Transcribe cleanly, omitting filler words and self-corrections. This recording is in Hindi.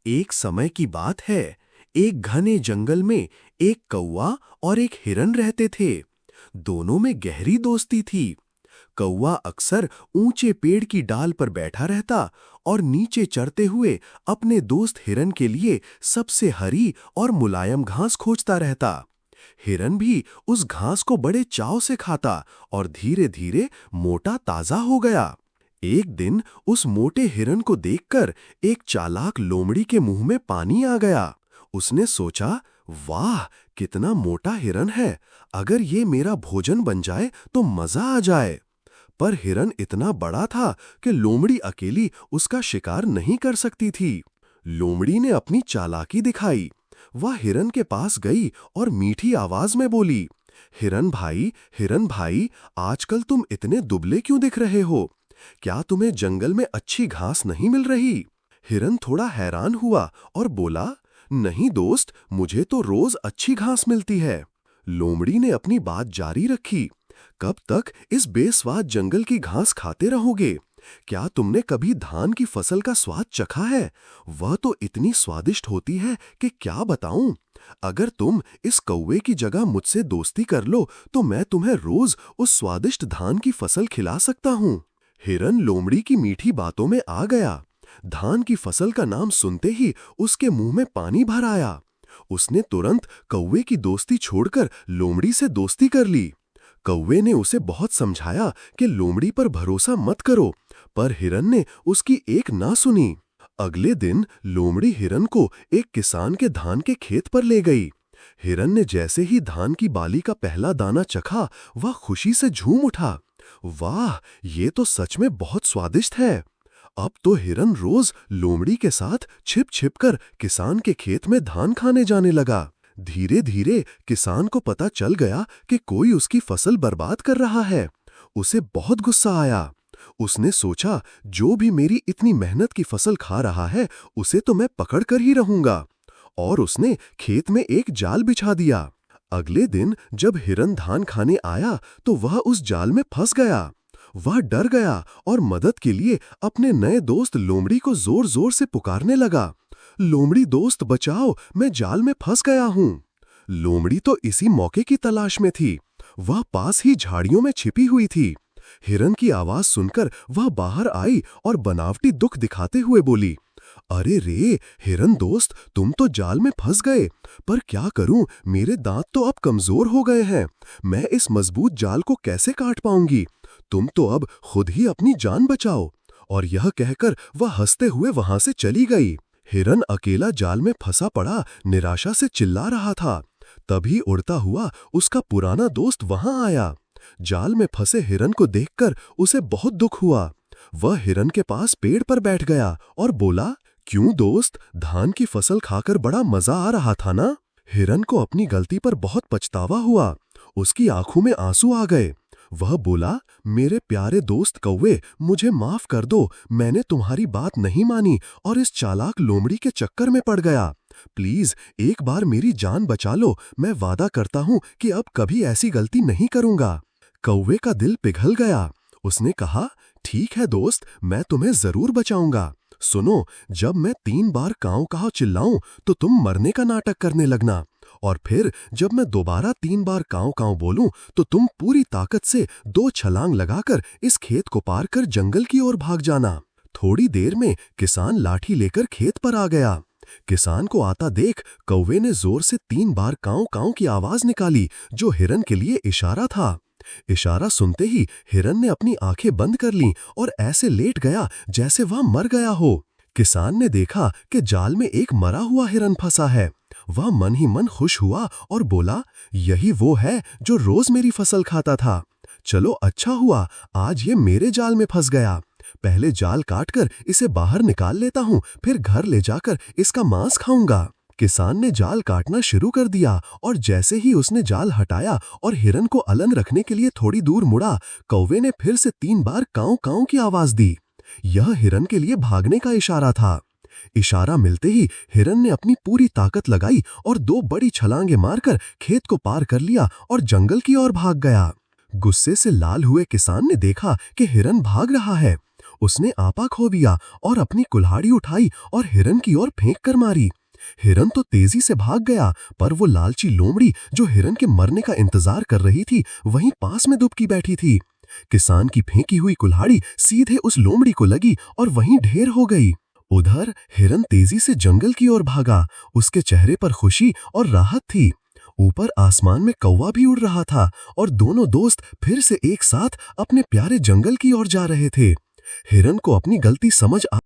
एक समय की बात है। एक घने जंगल में एक कौवा और एक हिरन रहते थे। दोनों में गहरी दोस्ती थी। कौवा अक्सर ऊंचे पेड़ की डाल पर बैठा रहता और नीचे चरते हुए अपने दोस्त हिरन के लिए सबसे हरी और मुलायम घास खोजता रहता। हिरन भी उस घास को बड़े चाव से खाता और धीरे-धीरे मोटा ताजा हो गया। एक दिन उस मोटे हिरन को देखकर एक चालाक लोमड़ी के मुंह में पानी आ गया। उसने सोचा, वाह, कितना मोटा हिरन है। अगर ये मेरा भोजन बन जाए तो मजा आ जाए। पर हिरन इतना बड़ा था कि लोमड़ी अकेली उसका शिकार नहीं कर सकती थी। लोमड़ी ने अपनी चालाकी दिखाई। वह हिरन के पास गई और मीठी आवाज में बोली, हिरन भाई, आजकल तुम इतने दुबले क्यों दिख रहे हो? क्या तुम्हें जंगल में अच्छी घास नहीं मिल रही? हिरन थोड़ा हैरान हुआ और बोला, नहीं दोस्त, मुझे तो रोज अच्छी घास मिलती है। लोमड़ी ने अपनी बात जारी रखी, कब तक इस बेस्वाद जंगल की घास खाते रहोगे? क्या तुमने कभी धान की फसल का स्वाद चखा है? वह तो इतनी स्वादिष्ट होती है कि क्या बताऊं। अगर तुम इस कौवे की जगह मुझसे दोस्ती कर लो तो मैं तुम्हें रोज उस स्वादिष्ट धान की फसल खिला सकता हूं। हिरन लोमड़ी की मीठी बातों में आ गया। धान की फसल का नाम सुनते ही उसके मुंह में पानी भर आया। उसने तुरंत कौवे की दोस्ती छोड़कर लोमड़ी से दोस्ती कर ली। कौवे ने उसे बहुत समझाया कि लोमड़ी पर भरोसा मत करो, पर हिरन ने उसकी एक ना सुनी। अगले दिन लोमड़ी हिरन को एक किसान के धान के खेत पर ले गई। हिरन ने जैसे ही धान की बाली का पहला दाना चखा, वह खुशी से झूम उठा। वाह, ये तो सच में बहुत स्वादिष्ट है। अब तो हिरन रोज लोमड़ी के साथ छिप छिप कर किसान के खेत में धान खाने जाने लगा। धीरे धीरे किसान को पता चल गया कि कोई उसकी फसल बर्बाद कर रहा है। उसे बहुत गुस्सा आया। उसने सोचा, जो भी मेरी इतनी मेहनत की फसल खा रहा है, उसे तो मैं पकड़ कर ही रहूंगा। और उसने खेत में एक जाल बिछा दिया। अगले दिन जब हिरन धान खाने आया तो वह उस जाल में फंस गया। वह डर गया और मदद के लिए अपने नए दोस्त लोमड़ी को जोर जोर से पुकारने लगा, लोमड़ी दोस्त बचाओ, मैं जाल में फंस गया हूं। लोमड़ी तो इसी मौके की तलाश में थी। वह पास ही झाड़ियों में छिपी हुई थी। हिरन की आवाज सुनकर वह बाहर आई और बनावटी दुख दिखाते हुए बोली, अरे रे हिरन दोस्त, तुम तो जाल में फंस गए। पर क्या करूं, मेरे दांत तो अब कमजोर हो गए हैं। मैं इस मजबूत जाल को कैसे काट पाऊंगी? तुम तो अब खुद ही अपनी जान बचाओ। और यह कहकर वह हंसते हुए वहां से चली गई। हिरन अकेला जाल में फंसा पड़ा निराशा से चिल्ला रहा था। तभी उड़ता हुआ उसका पुराना दोस्त वहां आया। जाल में फंसे हिरन को देखकर उसे बहुत दुख हुआ। वह हिरन के पास पेड़ पर बैठ गया और बोला, क्यों दोस्त, धान की फसल खाकर बड़ा मजा आ रहा था ना? हिरन को अपनी गलती पर बहुत पछतावा हुआ। उसकी आंखों में आंसू आ गए। वह बोला, मेरे प्यारे दोस्त कौवे, मुझे माफ कर दो। मैंने तुम्हारी बात नहीं मानी और इस चालाक लोमड़ी के चक्कर में पड़ गया। प्लीज एक बार मेरी जान बचा लो। मैं वादा करता हूं कि अब कभी ऐसी गलती नहीं करूंगा। कौवे का दिल पिघल गया। उसने कहा, ठीक है दोस्त, मैं तुम्हें जरूर बचाऊंगा। सुनो, जब मैं 3 बार काऊ काऊ चिल्लाऊं तो तुम मरने का नाटक करने लगना। और फिर जब मैं दोबारा 3 बार काऊ काऊ बोलूं तो तुम पूरी ताकत से 2 छलांग लगाकर इस खेत को पार कर जंगल की ओर भाग जाना। थोड़ी देर में किसान लाठी लेकर खेत पर आ गया। किसान को आता देख कौवे ने जोर से 3 बार काऊ काऊ की आवाज निकाली, जो हिरन के लिए इशारा था। इशारा सुनते ही हिरन ने अपनी आंखें बंद कर लीं और ऐसे लेट गया जैसे वह मर गया हो। किसान ने देखा कि जाल में एक मरा हुआ हिरन फंसा है। वह मन ही मन खुश हुआ और बोला, यही वो है जो रोज मेरी फसल खाता था। चलो अच्छा हुआ, आज ये मेरे जाल में फंस गया। पहले जाल काटकर इसे बाहर निकाल लेता हूँ, फिर घर ले जाकर इसका मांस खाऊंगा। किसान ने जाल काटना शुरू कर दिया और जैसे ही उसने जाल हटाया और हिरन को अलग रखने के लिए थोड़ी दूर मुड़ा, कौवे ने फिर से 3 बार काऊ काऊ की आवाज दी। यह हिरन के लिए भागने का इशारा था। इशारा मिलते ही हिरन ने अपनी पूरी ताकत लगाई और 2 बड़ी छलांगे मारकर खेत को पार कर लिया और जंगल की ओर भाग गया। गुस्से से लाल हुए किसान ने देखा कि हिरन भाग रहा है। उसने आपा खो दिया और अपनी कुल्हाड़ी उठाई और हिरन की ओर फेंक कर मारी। हिरन तो तेजी से भाग गया, पर वो लालची लोमड़ी जो हिरन के मरने का इंतजार कर रही थी, वहीं पास में दुबकी बैठी थी। किसान की फेंकी हुई कुल्हाड़ी सीधे उस लोमड़ी को लगी और वहीं ढेर हो गई। उधर हिरन तेजी से जंगल की ओर भागा। उसके चेहरे पर खुशी और राहत थी। ऊपर आसमान में कौवा भी उड़ रहा था और दोनों दोस्त फिर से एक साथ अपने प्यारे जंगल की ओर जा रहे थे। हिरन को अपनी गलती समझ आ